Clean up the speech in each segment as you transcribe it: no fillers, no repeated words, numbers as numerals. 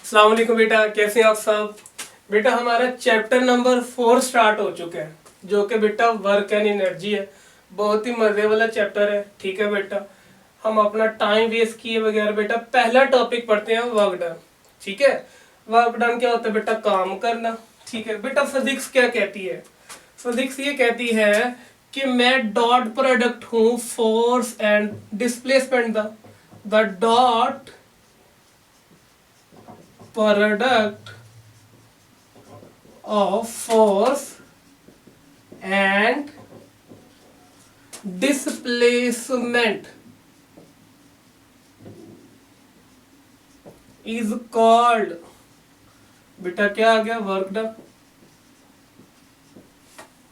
अस्सलाम वालेकुम बेटा, कैसे हैं आप सब। बेटा हमारा चैप्टर नंबर 4 स्टार्ट हो चुका है, जो कि बेटा वर्क एंड एनर्जी है। बहुत ही मजे वाला चैप्टर है। ठीक है बेटा, हम अपना टाइम वेस्ट किए वगैरह बेटा पहला टॉपिक पढ़ते हैं, वर्क डन। ठीक है, वर्क डन क्या होता है बेटा? काम करना। ठीक है बेटा, फिजिक्स क्या कहती है? फिजिक्स ये कहती है कि मैं डॉट प्रोडक्ट हूं force and displacement the dot product of force and displacement is called, बेटा क्या आ गया? Work done.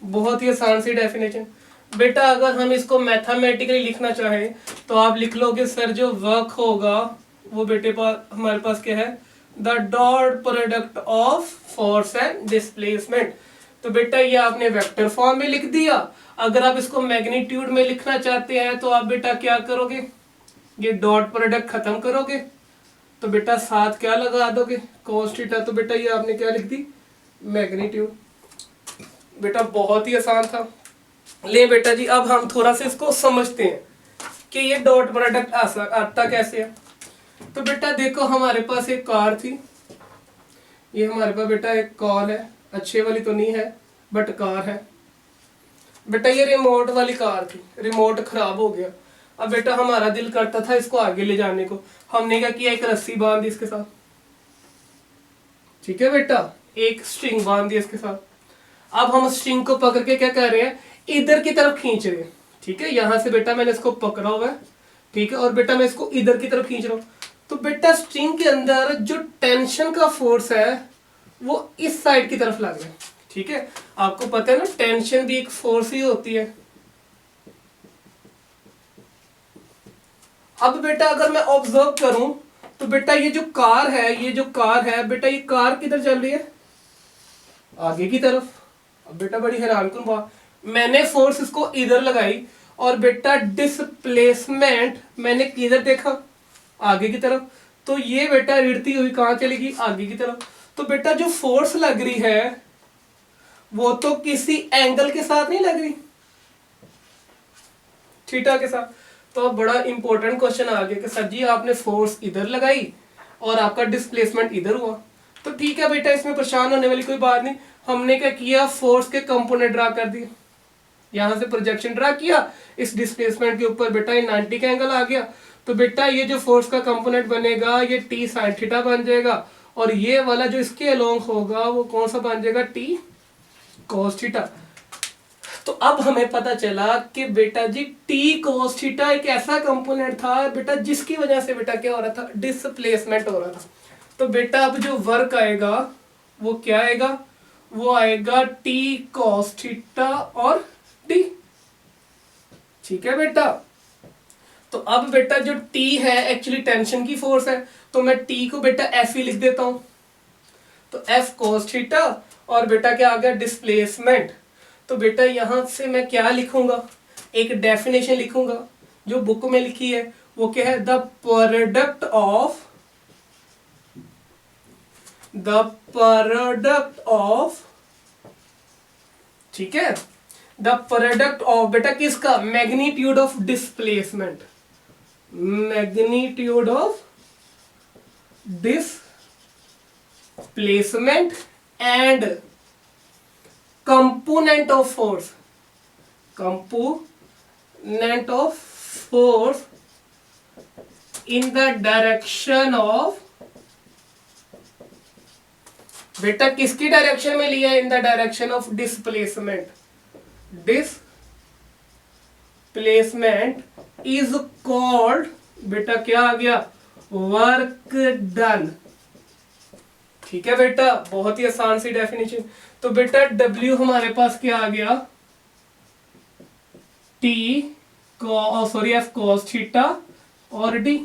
बहुत ही आसान सी डेफिनेशन बेटा। अगर हम इसको मैथमेटिकली लिखना चाहें तो आप लिख लोगे सर जो वर्क होगा वो बेटे पास हमारे पास क्या है? The dot product of force and displacement. तो बेटा ये आपने वेक्टर फॉर्म में लिख दिया। अगर आप इसको मैग्नीट्यूड में लिखना चाहते हैं तो आप बेटा क्या करोगे? ये डॉट प्रोडक्ट खत्म करोगे तो बेटा साथ क्या लगा दोगे? cos theta. तो बेटा ये आपने क्या लिख दी? मैग्नीट्यूड। बेटा बहुत ही आसान था। ले बेटा जी, अब हम थोड़ा सा इसको समझते हैं कि ये डॉट प्रोडक्ट आता कैसे है। तो बेटा देखो, हमारे पास एक कार थी। ये हमारे पास बेटा एक कार है, अच्छे वाली तो नहीं है बट कार है। बेटा ये रिमोट वाली कार थी, रिमोट खराब हो गया। अब बेटा हमारा दिल करता था इसको आगे ले जाने को। हमने क्या किया? एक रस्सी बांध दी इसके साथ। ठीक है बेटा, एक स्ट्रिंग बांध दी इसके साथ। अब हम स्ट्रिंग को पकड़ के क्या कर रहे हैं? इधर की तरफ खींच रहे हैं। ठीक है, यहां से बेटा मैंने इसको पकड़ा हुआ है। ठीक है, और बेटा मैं इसको इधर की तरफ खींच रहा हूं। तो बेटा स्ट्रिंग के अंदर जो टेंशन का फोर्स है वो इस साइड की तरफ लग रहा है। ठीक है, आपको पता है ना, टेंशन भी एक फोर्स ही होती है। अब बेटा अगर मैं ऑब्जर्व करूं तो बेटा ये जो कार है बेटा, ये कार किधर चल रही है? आगे की तरफ। अब बेटा बड़ी हैरान कुन बात, मैंने फोर्स इसको इधर लगाई और बेटा डिस्प्लेसमेंट मैंने किधर देखा? आगे की तरफ। तो ये बेटा रिड़ती हुई कहां चलेगी? आगे की तरफ। तो बेटा जो फोर्स लग रही है वो तो किसी एंगल के साथ नहीं लग रही, थीटा के साथ। तो अब बड़ा इंपॉर्टेंट क्वेश्चन आ गया कि सर जी आपने फोर्स इधर लगाई और आपका डिस्प्लेसमेंट इधर हुआ। तो ठीक है बेटा, इसमें परेशान होने वाली कोई बात नहीं। हमने क्या किया? फोर्स के कंपोनेंट ड्रा कर दिए। यहां से प्रोजेक्शन ड्रा किया इस डिस्प्लेसमेंट के ऊपर, बेटा ये 90 का एंगल आ गया। तो बेटा ये जो फोर्स का कंपोनेंट बनेगा ये टी साइन थीटा बन जाएगा, और ये वाला जो इसके अलोंग होगा वो कौन सा बन जाएगा? T cos theta. तो अब हमें पता चला कि बेटा जी टी cos थीटा एक ऐसा कंपोनेंट था बेटा जिसकी वजह से बेटा क्या हो रहा था? डिस्प्लेसमेंट हो रहा था। तो बेटा अब जो वर्क आएगा वो क्या आएगा? वो आएगा टी cos थीटा और टी। ठीक है बेटा, तो अब बेटा जो टी है एक्चुअली टेंशन की फोर्स है, तो मैं टी को बेटा एफ ही लिख देता हूं। तो एफ cos थीटा और बेटा क्या आ गया? डिस्प्लेसमेंट। तो बेटा यहां से मैं क्या लिखूंगा? एक डेफिनेशन लिखूंगा जो बुक में लिखी है। वो क्या है? द प्रोडक्ट ऑफ ठीक है, द प्रोडक्ट ऑफ बेटा किसका? Magnitude of displacement, magnitude of displacement and component of force in the direction of बेटा किसकी डायरेक्शन में लिया है? In the direction of displacement is called बेटा क्या आ गया? Work done. ठीक है बेटा, बहुत ही आसान सी डेफिनेशन। तो बेटा W हमारे पास क्या आ गया? T F cos थीटा और D।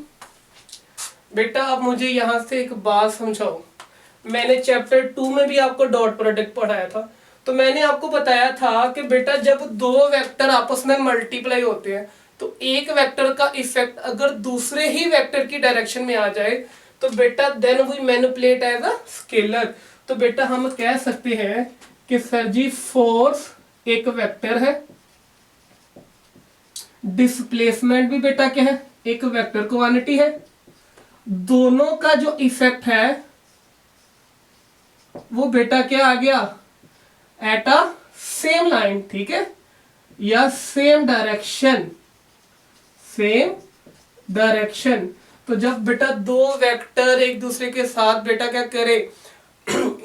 बेटा अब मुझे यहां से एक बात समझाओ। मैंने चैप्टर 2 में भी आपको डॉट प्रोडक्ट पढ़ाया था। तो मैंने आपको बताया था कि बेटा जब दो वेक्टर आपस में मल्टीप्लाई होते हैं तो एक वेक्टर का इफेक्ट अगर दूसरे ही वेक्टर की डायरेक्शन में आ जाए तो बेटा then we manipulate as a scalar. तो बेटा हम कह सकते हैं कि सर जी फोर्स एक वेक्टर है, डिस्प्लेसमेंट भी बेटा क्या है, एक वेक्टर क्वांटिटी है। दोनों का जो इफेक्ट है वो बेटा क्या आ गया, एट अ सेम लाइन, ठीक है, या सेम डायरेक्शन, सेम डायरेक्शन। तो जब बेटा दो वेक्टर एक दूसरे के साथ बेटा क्या करे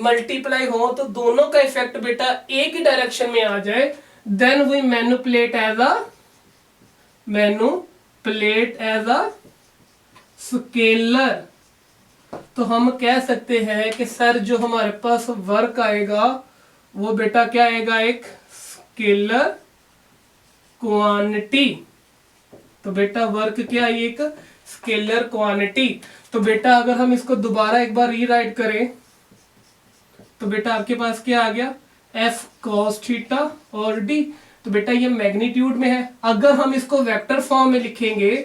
मल्टीप्लाई हो तो दोनों का इफेक्ट बेटा एक ही डायरेक्शन में आ जाए, then we manipulate as a scalar. तो हम कह सकते हैं कि सर जो हमारे पास वर्क आएगा वो बेटा क्या आएगा, एक स्केलर क्वांटिटी। तो बेटा वर्क क्या है, एक स्केलर क्वांटिटी। तो बेटा अगर हम इसको दोबारा एक बार रीराइट करें तो बेटा आपके पास क्या आ गया, एफ कॉस थीटा और डी। तो बेटा ये मैग्नीट्यूड में है, अगर हम इसको वेक्टर फॉर्म में लिखेंगे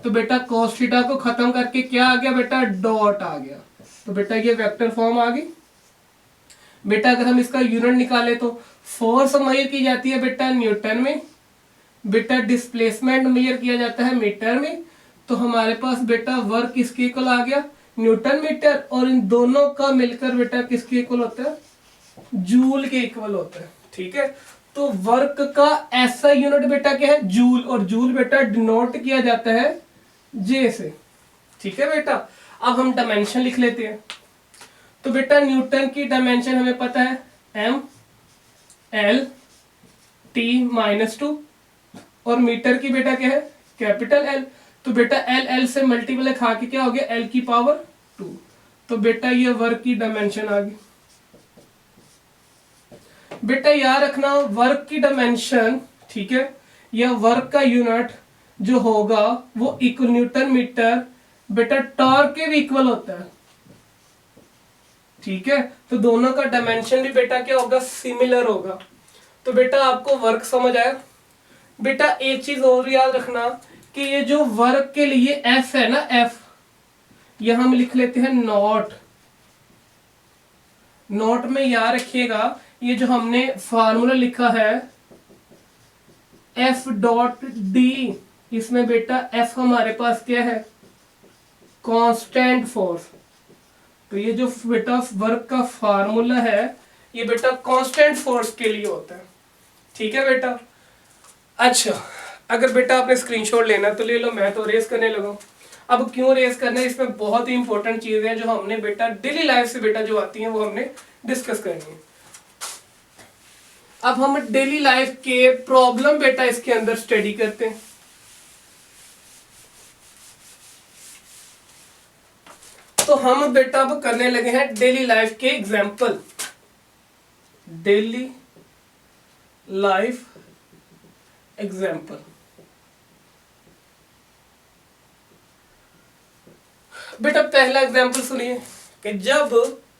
तो बेटा कॉस थीटा को खत्म करके क्या आ गया बेटा, डॉट आ गया। तो बेटा ये वेक्टर फॉर्म आ गई। बेटा अगर हम इसका यूनिट निकाले तो फोर्स मेजर की जाती है बेटा न्यूटन में, बेटा डिस्प्लेसमेंट मेजर किया जाता है मीटर में। तो हमारे पास बेटा वर्क किसके इक्वल आ गया, न्यूटन मीटर, और इन दोनों का मिलकर बेटा किसके इक्वल होता है, जूल के इक्वल होता है, ठीक है। तो वर्क का ऐसा यूनिट बेटा क्या है, जूल, और जूल बेटा डिनोट किया जाता है जे से, ठीक है बेटा। अब हम डायमेंशन लिख लेते हैं। तो बेटा न्यूटन की डायमेंशन हमें पता है एम एल टी माइनस 2, और मीटर की बेटा क्या है, कैपिटल एल। तो बेटा एल एल से मल्टीप्लाई खा के क्या हो गया, एल की पावर 2। तो बेटा ये वर्क की डायमेंशन आ गई। बेटा याद रखना वर्क की डायमेंशन, ठीक है, या वर्क का यूनिट जो होगा वो इक्वल न्यूटन मीटर बेटा टॉर्क के भी इक्वल होता है, ठीक है। तो दोनों का डायमेंशन भी बेटा क्या होगा, सिमिलर होगा। तो बेटा आपको वर्क समझ आया। बेटा एक चीज और याद रखना कि ये जो वर्क के लिए एफ है ना, एफ यह हम लिख लेते हैं नॉट। नोट में याद रखिएगा ये जो हमने फार्मूला लिखा है एफ डॉट डी, इसमें बेटा एफ हमारे पास क्या है, कांस्टेंट फोर्स। तो ये जो बेटा वर्क का फार्मूला है ये बेटा कांस्टेंट फोर्स के लिए होता है, ठीक है बेटा। अच्छा अगर बेटा आपने स्क्रीनशॉट लेना तो ले लो, मैं तो रेस करने लगा। अब क्यों रेस करना है, इसमें बहुत ही इंपॉर्टेंट चीजें हैं जो हमने बेटा डेली लाइफ से बेटा जो आती हैं वो हमने डिस्कस करनी है। अब हम डेली लाइफ के प्रॉब्लम बेटा इसके अंदर स्टडी करते हैं। तो हम बेटा अब करने लगे हैं डेली लाइफ के एग्जाम्पल। Daily life example. बेटा पहला एग्जाम्पल सुनिए कि जब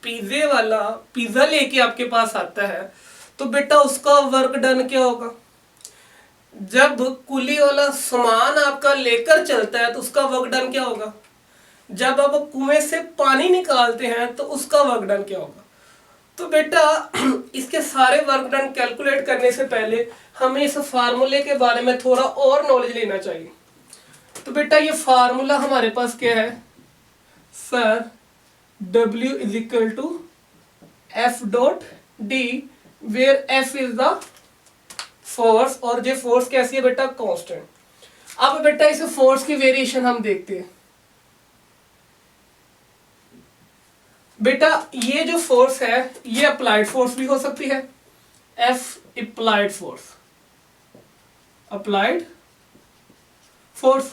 पिज्जे वाला पिज्जा लेके आपके पास आता है तो बेटा उसका वर्क डन क्या होगा। जब कुली वाला सामान आपका लेकर चलता है तो उसका वर्क डन क्या होगा। जब आप कुएं से पानी निकालते हैं तो उसका वर्क डन क्या होगा। तो बेटा इसके सारे वर्क डन कैलकुलेट करने से पहले हमें इस फार्मूले के बारे में थोड़ा और नॉलेज लेना चाहिए। तो बेटा ये फार्मूला हमारे पास क्या है sir, W is equal to F dot D, where F is the force और ये फोर्स कैसी है बेटा, कांस्टेंट। अब बेटा इस फोर्स की वेरिएशन हम देखते हैं। बेटा ये जो फोर्स है ये अप्लाइड फोर्स भी हो सकती है, F applied force, applied force.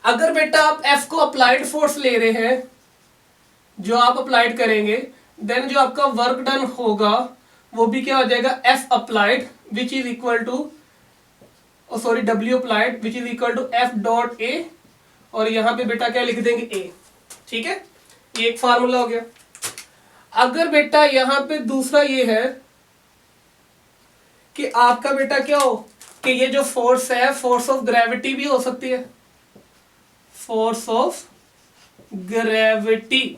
अगर बेटा आप एफ को अप्लाइड फोर्स ले रहे हैं जो आप अप्लाइड करेंगे, देन जो आपका वर्क डन होगा वो भी क्या हो जाएगा, F applied which is equal to sorry W applied which is equal to F dot A, और यहां पे बेटा क्या लिख देंगे ए, ठीक है। ये एक फार्मूला हो गया। अगर बेटा यहां पे दूसरा ये है कि आपका बेटा क्या हो कि ये जो फोर्स है फोर्स ऑफ ग्रेविटी भी हो सकती है, फोर्स ऑफ ग्रेविटी।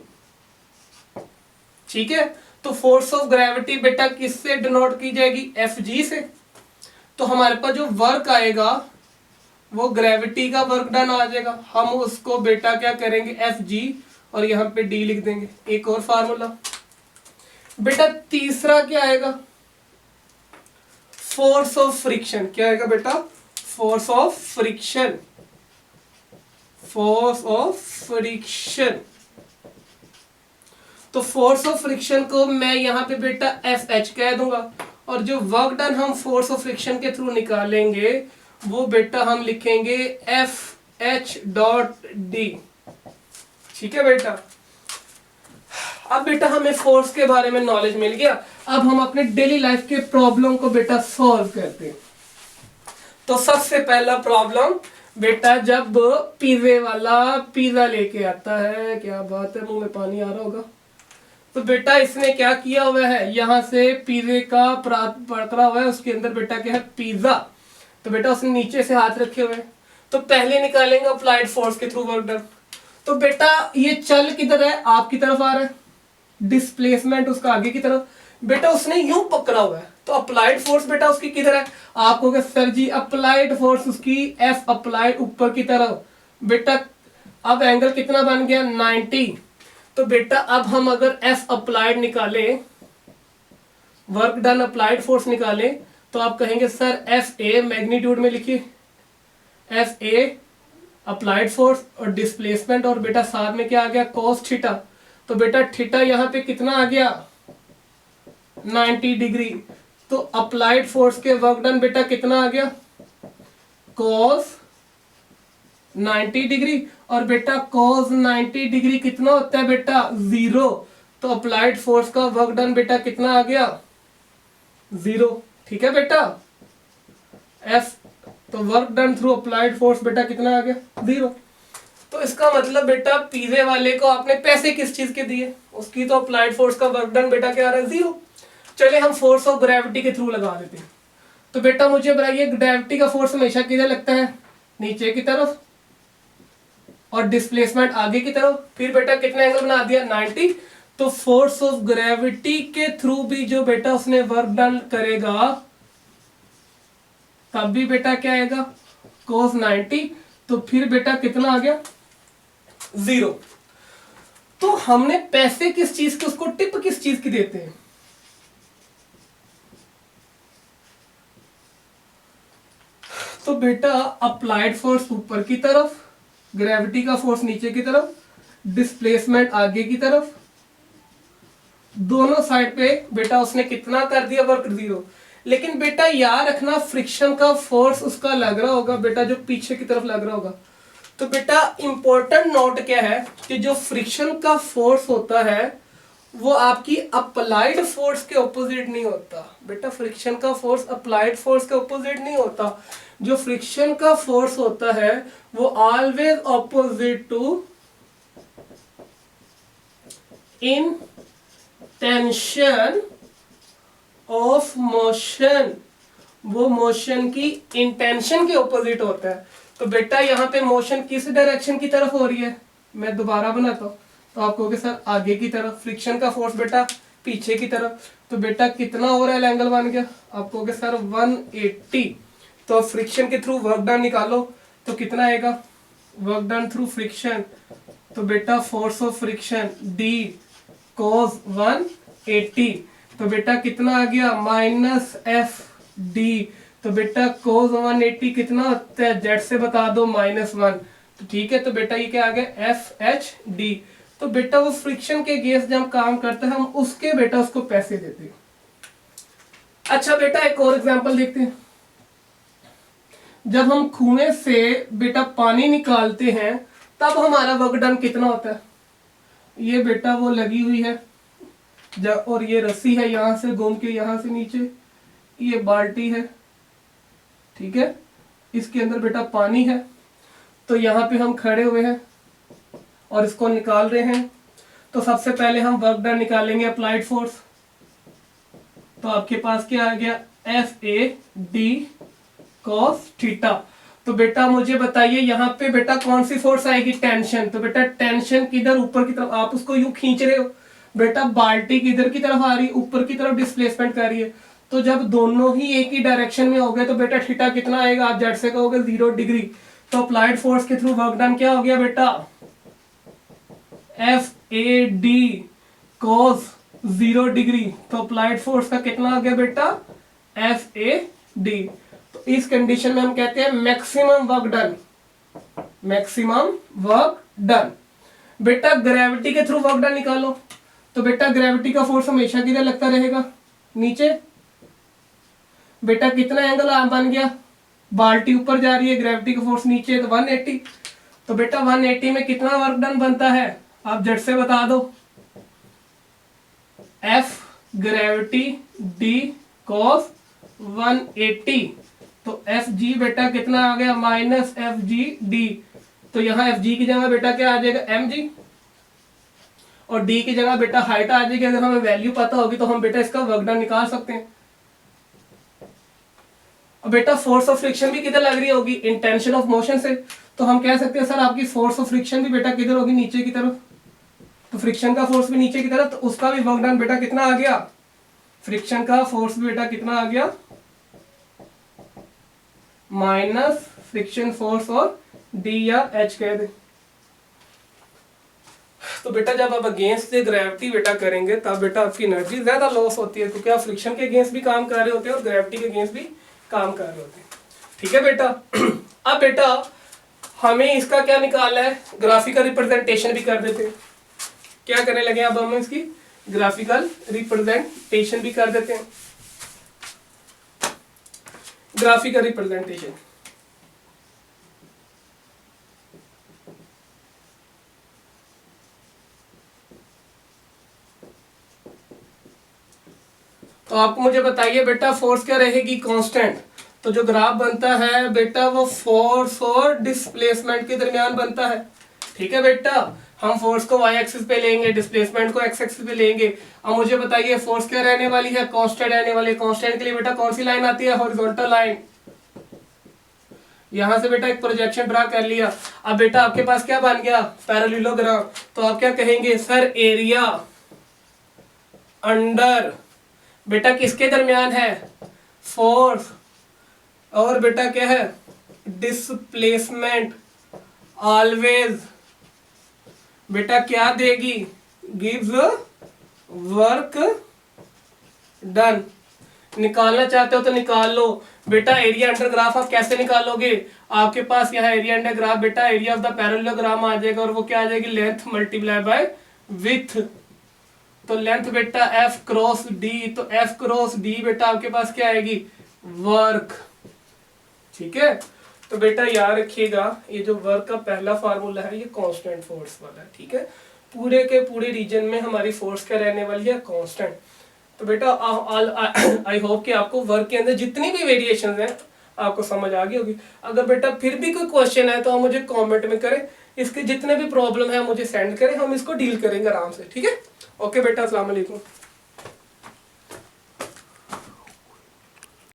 ठीक है, तो फोर्स ऑफ ग्रेविटी बेटा किससे डिनोट की जाएगी, एफ जी से। तो हमारे पास जो वर्क आएगा वो ग्रेविटी का वर्क डन आ जाएगा, हम उसको बेटा क्या करेंगे, एफ जी, और यहाँ पे डी लिख देंगे। एक और फार्मूला बेटा, तीसरा क्या आएगा, फोर्स ऑफ फ्रिक्शन। क्या आएगा बेटा, force of friction, force of friction. तो फोर्स ऑफ फ्रिक्शन को मैं यहाँ पे बेटा एफ एच कह दूंगा, और जो वर्क डन हम फोर्स ऑफ फ्रिक्शन के थ्रू निकालेंगे वो बेटा हम लिखेंगे एफ एच डॉट डी। ठीक है बेटा, अब बेटा हमें फोर्स के बारे में नॉलेज मिल गया। अब हम अपने डेली लाइफ के प्रॉब्लम को बेटा सॉल्व करते हैं। तो सबसे पहला प्रॉब्लम बेटा, जब पिज्जे वाला पिज्जा लेके आता है, क्या बात है, मुंह में पानी आ रहा होगा। तो बेटा इसने क्या किया हुआ है, यहाँ से पिज्जे का पकड़ा हुआ है, उसके अंदर बेटा क्या है, पिज्जा। तो बेटा उसने नीचे से हाथ रखे हुए हैं, तो पहले निकालेंगे अप्लाइड फोर्स के थ्रू वर्क डन। तो बेटा ये चल किधर है, आपकी तरफ आ रहा है, डिस्प्लेसमेंट उसका आगे की तरफ। बेटा उसने यूं पकड़ा हुआ है, तो अप्लाइड फोर्स बेटा उसकी किधर है, आप कहोगे सर जी अप्लाइड फोर्स उसकी एफ अप्लाइड ऊपर की तरफ। बेटा अब एंगल कितना बन गया, 90। तो बेटा अब हम अगर एफ अप्लाइड निकाले, वर्क डन अप्लाइड फोर्स निकाले, तो आप कहेंगे सर एफ ए मैग्नीट्यूड में लिखिए, एफ ए अप्लाइड फोर्स और डिस्प्लेसमेंट, और बेटा साथ में क्या आ गया, कॉस थीटा। तो बेटा थीटा यहाँ पे कितना आ गया, 90 डिग्री। तो अप्लाइड फोर्स के वर्क डन बेटा कितना आ गया, कॉस 90 डिग्री। और बेटा कॉस 90 डिग्री कितना होता है बेटा, 0। तो अप्लाइड फोर्स का वर्क डन बेटा कितना आ गया, 0। ठीक है बेटा, एफ, तो work done through applied force बेटा कितना आ गया, 0। तो इसका मतलब बेटा पिज्जे वाले को आपने पैसे किस चीज के दिए, उसकी तो अप्लाइड फोर्स का वर्क डन बेटा क्या आ रहा है, 0। चले हम फोर्स ऑफ ग्रेविटी के थ्रू लगा देते हैं। तो बेटा मुझे बताइए ग्रेविटी का फोर्स हमेशा किधर लगता है, नीचे की तरफ, और डिस्प्लेसमेंट आगे की तरफ। फिर बेटा कितना एंगल बना दिया, 90। तो फोर्स ऑफ ग्रेविटी के थ्रू भी जो बेटा उसने वर्क डन करेगा तब भी बेटा क्या आएगा, cos 90। तो फिर बेटा कितना आ गया, 0। तो हमने पैसे किस चीज के, उसको टिप किस चीज की देते हैं, तो बेटा अप्लाइड फोर्स ऊपर की तरफ, ग्रेविटी का फोर्स नीचे की तरफ, डिस्प्लेसमेंट आगे की तरफ, दोनों साइड पे बेटा उसने कितना कर दिया, वर्क 0। लेकिन बेटा याद रखना फ्रिक्शन का फोर्स उसका लग रहा होगा बेटा, जो पीछे की तरफ लग रहा होगा। तो बेटा इंपॉर्टेंट नोट क्या है कि जो फ्रिक्शन का फोर्स होता है वो आपकी अप्लाइड फोर्स के ऑपोजिट नहीं होता बेटा। फ्रिक्शन का फोर्स अप्लाइड फोर्स के ऑपोजिट नहीं होता। जो फ्रिक्शन का फोर्स होता है वो always opposite to intention of motion, वो मोशन की इंटेंशन के ऑपोजिट होता है। तो बेटा यहाँ पे मोशन किस डायरेक्शन की तरफ हो रही है, मैं दोबारा बनाता हूँ। तो आप कहोगे सर आगे की तरफ, फ्रिक्शन का फोर्स बेटा पीछे की तरफ। तो बेटा कितना ओवरऑल एंगल बन गया, आप कहोगे सर 180। तो फ्रिक्शन के थ्रू वर्क डन निकालो तो कितना आएगा, वर्क डन थ्रू फ्रिक्शन, तो बेटा force of friction D cos 180। तो बेटा कितना आ गया, -FD। तो बेटा cos 180 कितना होता है, जेड से बता दो, -1। तो ठीक है, तो बेटा ये क्या आ गया, FHD। तो बेटा वो फ्रिक्शन के गेस जब हम काम करते हैं हम उसके बेटा उसको पैसे देते हैं। अच्छा बेटा एक और एग्जांपल देखते हैं। जब हम कुएं से बेटा पानी निकालते हैं तब हमारा वर्क डन कितना होता है, ये बेटा वो लगी हुई है और ये रस्सी है, यहां से घूम के यहां से नीचे, ये बाल्टी है, ठीक है, इसके अंदर बेटा पानी है। तो यहाँ पे हम खड़े हुए हैं और इसको निकाल रहे हैं। तो सबसे पहले हम वर्क डन निकालेंगे अप्लाइड फोर्स। तो आपके पास क्या आ गया, FAD cos थीटा। तो बेटा मुझे बताइए यहाँ पे बेटा कौन सी फोर्स आएगी, टेंशन। तो बेटा टेंशन किधर, ऊपर की तरफ, आप उसको यूं खींच रहे हो, बेटा बाल्टी किधर की तरफ आ रही है, ऊपर की तरफ डिस्प्लेसमेंट कर रही है। तो जब दोनों ही एक ही डायरेक्शन में हो गए तो बेटा थीटा कितना आएगा, आप जेड से कहोगे 0 डिग्री। तो अप्लाइड फोर्स के थ्रू वर्क डन क्या हो गया बेटा, FAD cos 0 डिग्री। तो अप्लाइड फोर्स का कितना आ गया बेटा, FAD। तो इस कंडीशन में हम कहते हैं maximum work done, maximum work done. बेटा ग्रेविटी के थ्रू वर्क डन निकालो। तो बेटा ग्रेविटी का फोर्स हमेशा किधर लगता रहेगा, नीचे। बेटा कितना एंगल बन गया, बाल्टी ऊपर जा रही है, ग्रेविटी का फोर्स नीचे, तो 180। तो बेटा 180 में कितना वर्क डन बनता है, आप झट से बता दो। F gravity D cos 180। तो FG बेटा कितना आ गया, माइनस FGD। तो यहाँ FG की जगह बेटा क्या आ जाएगा, mg, और D की जगह बेटा हाइट आ जाएगी। अगर हमें वैल्यू पता होगी तो हम बेटा इसका वर्क डन निकाल सकते हैं। और बेटा फोर्स ऑफ फ्रिक्शन भी किधर लग रही होगी, इंटेंशन ऑफ मोशन से। तो हम कह सकते हैं सर आपकी फोर्स ऑफ फ्रिक्शन भी बेटा किधर होगी, नीचे की तरफ। तो फ्रिक्शन का फोर्स भी नीचे की तरफ, तो उसका भी वर्क डन बेटा कितना आ गया, फ्रिक्शन का फोर्स भी बेटा कितना आ गया, माइनस फ्रिक्शन फोर्स और D या H कह दे। तो बेटा जब आप अगेंस्ट से ग्रेविटी बेटा करेंगे तब बेटा आपकी एनर्जी ज्यादा लॉस होती है, क्योंकि आप फ्रिक्शन के अगेंस्ट भी काम कर रहे होते हैं और ग्रेविटी के अगेंस्ट भी काम कर रहे होते हैं। ठीक है बेटा। अब बेटा हमें इसका क्या निकालना है, ग्राफिकल रिप्रेजेंटेशन भी कर देते हैं। क्या करने लगे अब हम इसकी ग्राफिकल रिप्रेजेंटेशन भी कर देते हैं। ग्राफिकल रिप्रेजेंटेशन, तो आप मुझे बताइए बेटा फोर्स क्या रहेगी, कांस्टेंट। तो जो ग्राफ बनता है बेटा वो फोर्स और डिस्प्लेसमेंट के दरमियान बनता है। ठीक है बेटा, हम फोर्स को y एक्सिस पे लेंगे, डिस्प्लेसमेंट को x एक्सिस पे लेंगे। अब मुझे बताइए फोर्स क्या रहने वाली है, कांस्टेंट रहने वाली है। कांस्टेंट के लिए बेटा कौन सी लाइन आती है, हॉरिजॉन्टल लाइन। यहां से बेटा एक प्रोजेक्शन ड्रा कर लिया। अब बेटा आपके पास क्या बन गया, पैरेललोग्राम। तो आप क्या कहेंगे, सर एरिया अंडर बेटा किसके दरमियान है, फोर्स और बेटा क्या है, डिस्प्लेसमेंट ऑलवेज बेटा क्या देगी, गिव्स वर्क डन। निकालना चाहते हो तो निकाल लो। बेटा एरिया अंडर ग्राफ आप कैसे निकालोगे, आपके पास यहाँ एरिया अंडर ग्राफ बेटा एरिया ऑफ द पैरेललोग्राम आ जाएगा, और वो क्या आ जाएगी, लेंथ मल्टीप्लाई बाय विड्थ। तो लेंथ बेटा F क्रॉस D, तो F क्रॉस D बेटा आपके पास क्या आएगी, वर्क। ठीक है, तो बेटा याद रखिएगा ये जो वर्क का पहला फार्मूला है ये कांस्टेंट फोर्स वाला है। ठीक है, पूरे के पूरे रीजन में हमारी फोर्स क्या रहने वाली है, कांस्टेंट। तो बेटा आई होप कि आपको वर्क के अंदर जितनी भी वेरिएशन हैं आपको समझ आ गई होगी। अगर बेटा फिर भी कोई क्वेश्चन है तो आप मुझे कमेंट में करें, इसके जितने भी प्रॉब्लम है मुझे सेंड करें, हम इसको डील करेंगे आराम से। ठीक है, ओके बेटा, अस्सलाम वालेकुम।